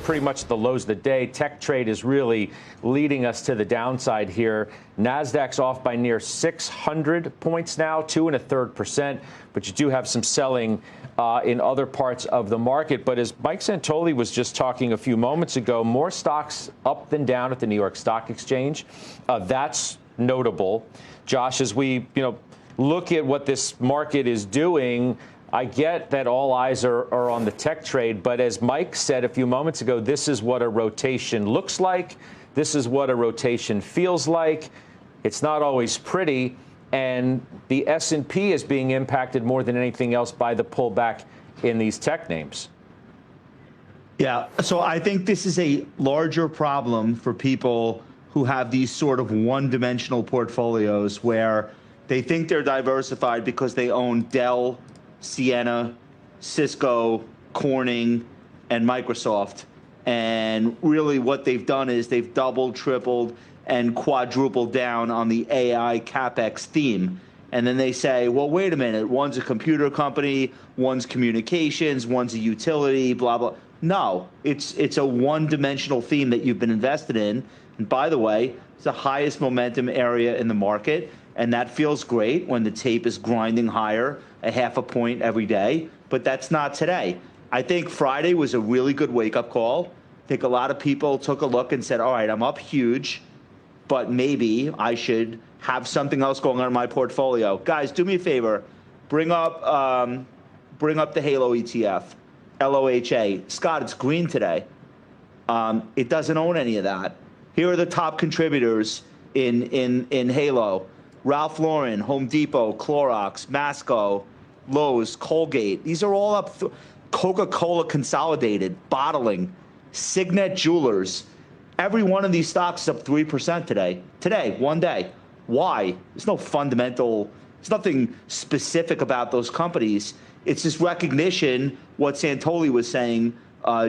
pretty much the lows of the day. Tech trade is really leading us to the downside here. NASDAQ's off by near 600 points now, 2.33%. But you do have some selling in other parts of the market. But as Mike Santoli was just talking a few moments ago, more stocks up than down at the New York Stock Exchange. That's notable. Josh, as we look at what this market is doing, I get that all eyes are on the tech trade, but as Mike said a few moments ago, this is what a rotation looks like. This is what a rotation feels like. It's not always pretty, and the S&P is being impacted more than anything else by the pullback in these tech names. Yeah, so I think this is a larger problem for people who have these sort of one-dimensional portfolios where they think they're diversified because they own Dell, Ciena, Cisco, Corning, and Microsoft. And really what they've done is they've doubled, tripled, and quadrupled down on the AI CapEx theme. And then they say, well, wait a minute, one's a computer company, one's communications, one's a utility, blah, blah. No, it's a one-dimensional theme that you've been invested in. And by the way, it's the highest momentum area in the market. And that feels great when the tape is grinding higher a half a point every day. But that's not today. I think Friday was a really good wake-up call. I think a lot of people took a look and said, all right, I'm up huge, but maybe I should have something else going on in my portfolio. Guys, do me a favor. Bring up the Halo ETF, LOHA. Scott, it's green today. It doesn't own any of that. Here are the top contributors in Halo. Ralph Lauren, Home Depot, Clorox, Masco, Lowe's, Colgate. These are all up. Coca-Cola Consolidated, Bottling, Signet Jewelers. Every one of these stocks is up 3% today. Today, one day. Why? There's no fundamental, there's nothing specific about those companies. It's just recognition, what Santoli was saying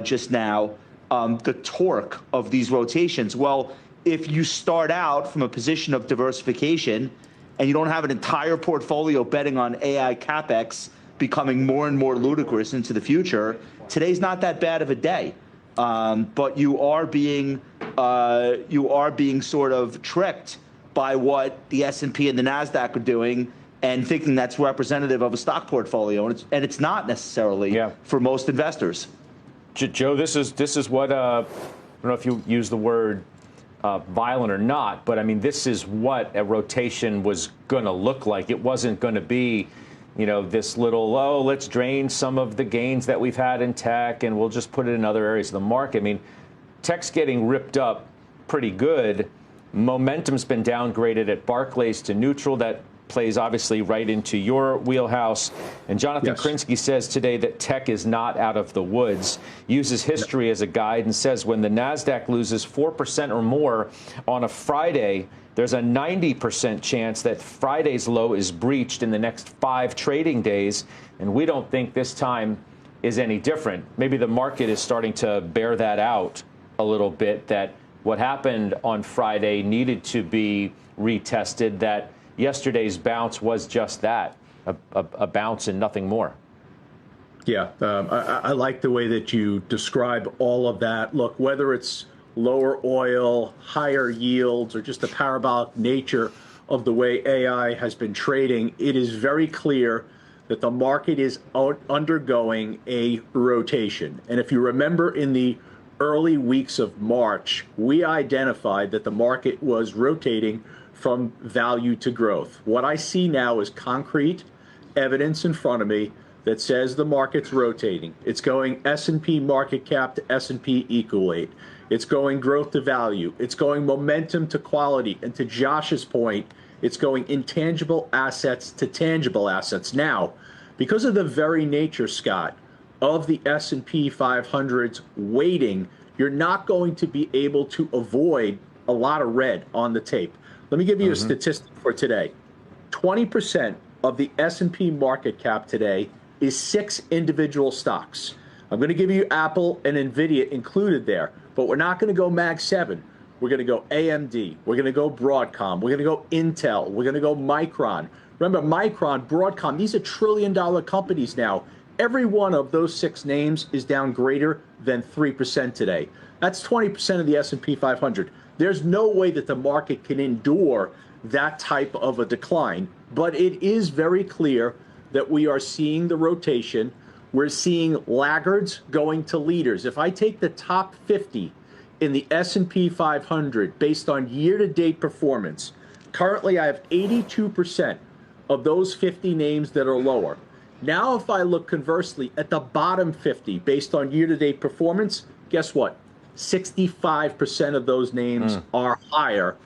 just now, the torque of these rotations. Well, if you start out from a position of diversification and you don't have an entire portfolio betting on AI CapEx becoming more and more ludicrous into the future, today's not that bad of a day. But you are being sort of tricked by what the S&P and the NASDAQ are doing and thinking that's representative of a stock portfolio. And it's not necessarily for most investors. Joe, this is what, I don't know if you use the word violent or not, but I mean, this is what a rotation was going to look like. It wasn't going to be, this little, let's drain some of the gains that we've had in tech and we'll just put it in other areas of the market. I mean, tech's getting ripped up pretty good. Momentum's been downgraded at Barclays to neutral. That plays obviously right into your wheelhouse. And Jonathan Krinsky says today that tech is not out of the woods, uses history as a guide, and says when the NASDAQ loses 4% or more on a Friday, there's a 90% chance that Friday's low is breached in the next 5 trading days. And we don't think this time is any different. Maybe the market is starting to bear that out a little bit, that what happened on Friday needed to be retested, that yesterday's bounce was just that, a bounce and nothing more. Yeah, I like the way that you describe all of that. Look, whether it's lower oil, higher yields, or just the parabolic nature of the way AI has been trading, it is very clear that the market is undergoing a rotation. And if you remember, in the early weeks of March, we identified that the market was rotating from value to growth. What I see now is concrete evidence in front of me that says the market's rotating. It's going S&P market cap to S&P equal weight. It's going growth to value. It's going momentum to quality. And to Josh's point, it's going intangible assets to tangible assets. Now, because of the very nature, Scott, of the S&P 500's weighting, you're not going to be able to avoid a lot of red on the tape. Let me give you a statistic for today. 20% of the S&P market cap today is 6 individual stocks. I'm going to give you Apple and NVIDIA included there, but we're not going to go Mag 7. We're going to go AMD. We're going to go Broadcom. We're going to go Intel. We're going to go Micron. Remember, Micron, Broadcom, these are trillion-dollar companies now. Every one of those 6 names is down greater than 3% today. That's 20% of the S&P 500. There's no way that the market can endure that type of a decline. But it is very clear that we are seeing the rotation. We're seeing laggards going to leaders. If I take the top 50 in the S&P 500 based on year-to-date performance, currently I have 82% of those 50 names that are lower. Now, if I look conversely at the bottom 50 based on year-to-date performance, guess what? 65% of those names are higher.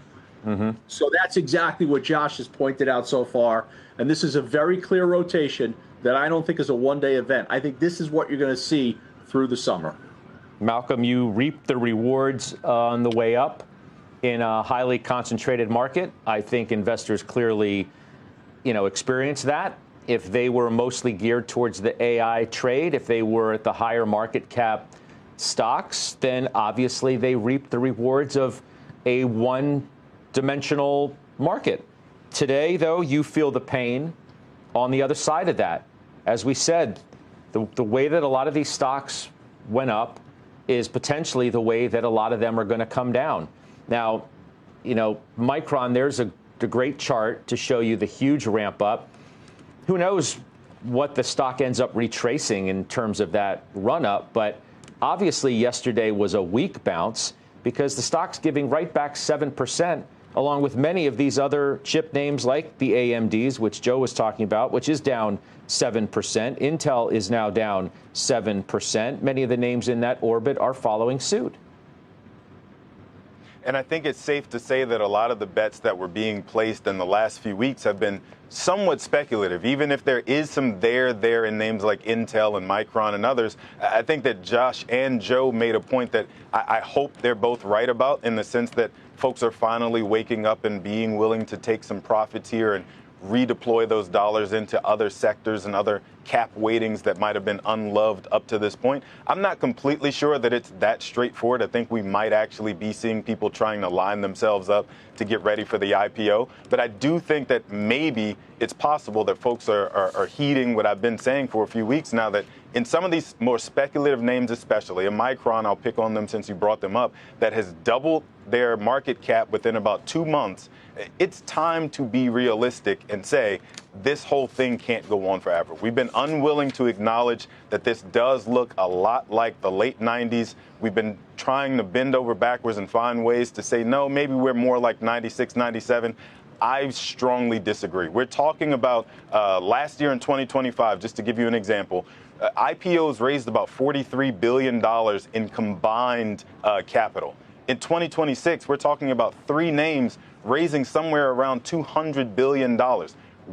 So that's exactly what Josh has pointed out so far. And this is a very clear rotation that I don't think is a one-day event. I think this is what you're going to see through the summer. Malcolm, you reap the rewards on the way up in a highly concentrated market. I think investors clearly, experience that. If they were mostly geared towards the AI trade, if they were at the higher market cap stocks, then obviously they reap the rewards of a one-dimensional market. Today, though, you feel the pain on the other side of that. As we said, the way that a lot of these stocks went up is potentially the way that a lot of them are going to come down. Now, Micron, there's a great chart to show you the huge ramp up. Who knows what the stock ends up retracing in terms of that run up, but obviously yesterday was a weak bounce because the stock's giving right back 7%, along with many of these other chip names like the AMDs, which Joe was talking about, which is down 7%. Intel is now down 7%. Many of the names in that orbit are following suit. And I think it's safe to say that a lot of the bets that were being placed in the last few weeks have been somewhat speculative. Even if there is some there in names like Intel and Micron and others, I think that Josh and Joe made a point that I hope they're both right about, in the sense that folks are finally waking up and being willing to take some profits here and redeploy those dollars into other sectors and other cap weightings that might have been unloved up to this point. I'm not completely sure that it's that straightforward. I think we might actually be seeing people trying to line themselves up to get ready for the IPO. But I do think that maybe it's possible that folks are heeding what I've been saying for a few weeks now, that in some of these more speculative names, especially, and Micron, I'll pick on them since you brought them up, that has doubled their market cap within about 2 months, it's time to be realistic and say this whole thing can't go on forever. We've been unwilling to acknowledge that this does look a lot like the late 90s. We've been trying to bend over backwards and find ways to say, no, maybe we're more like 96, 97. I strongly disagree. We're talking about last year in 2025, just to give you an example, IPOs raised about $43 billion in combined capital. In 2026, we're talking about 3 names raising somewhere around $200 billion.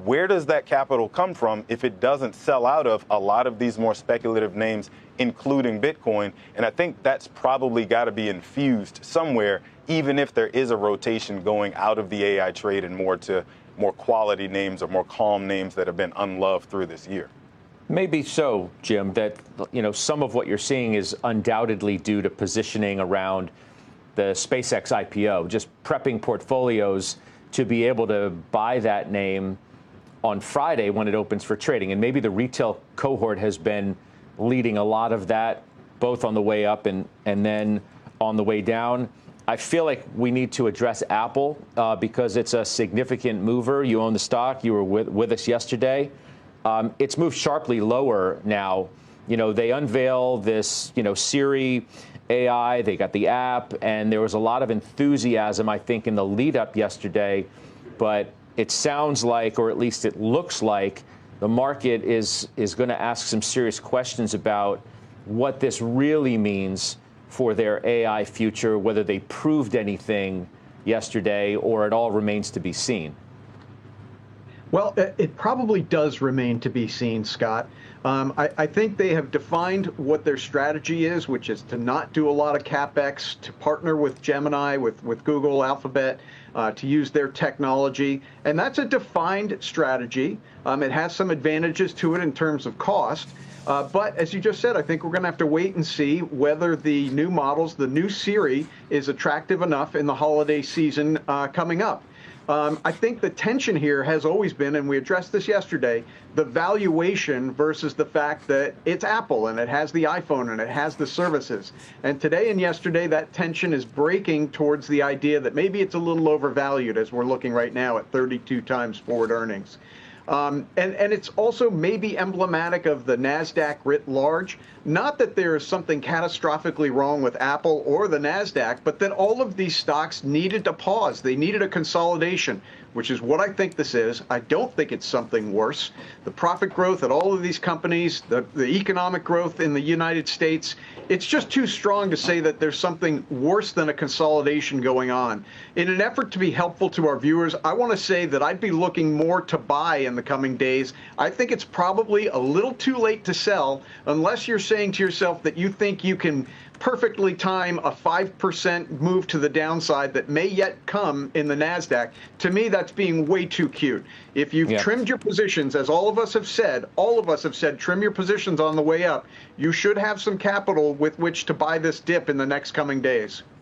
Where does that capital come from if it doesn't sell out of a lot of these more speculative names, including Bitcoin? And I think that's probably got to be infused somewhere, even if there is a rotation going out of the AI trade and more to more quality names or more calm names that have been unloved through this year. Maybe so, Jim, that some of what you're seeing is undoubtedly due to positioning around the SpaceX IPO, just prepping portfolios to be able to buy that name on Friday when it opens for trading. And maybe the retail cohort has been leading a lot of that, both on the way up and then on the way down. I feel like we need to address Apple because it's a significant mover. You own the stock. You were with us yesterday. It's moved sharply lower now. They unveil this, Siri AI, they got the app, and there was a lot of enthusiasm, I think, in the lead up yesterday. But it sounds like, or at least it looks like, the market is going to ask some serious questions about what this really means for their AI future, whether they proved anything yesterday or it all remains to be seen. Well, it probably does remain to be seen, Scott. I think they have defined what their strategy is, which is to not do a lot of CapEx, to partner with Gemini, with Google, Alphabet, to use their technology. And that's a defined strategy. It has some advantages to it in terms of cost. But as you just said, I think we're going to have to wait and see whether the new models, the new Siri, is attractive enough in the holiday season coming up. I think the tension here has always been, and we addressed this yesterday, the valuation versus the fact that it's Apple and it has the iPhone and it has the services. And today and yesterday, that tension is breaking towards the idea that maybe it's a little overvalued as we're looking right now at 32 times forward earnings. And it's also maybe emblematic of the NASDAQ writ large. Not that there is something catastrophically wrong with Apple or the NASDAQ, but that all of these stocks needed a pause. They needed a consolidation, which is what I think this is. I don't think it's something worse. The profit growth at all of these companies, the economic growth in the United States, it's just too strong to say that there's something worse than a consolidation going on. In an effort to be helpful to our viewers, I want to say that I'd be looking more to buy in the coming days. I think it's probably a little too late to sell unless you're saying to yourself that you think you can perfectly time a 5% move to the downside that may yet come in the NASDAQ. To me, that's being way too cute. If you've trimmed your positions, as all of us have said, trim your positions on the way up, you should have some capital with which to buy this dip in the next coming days.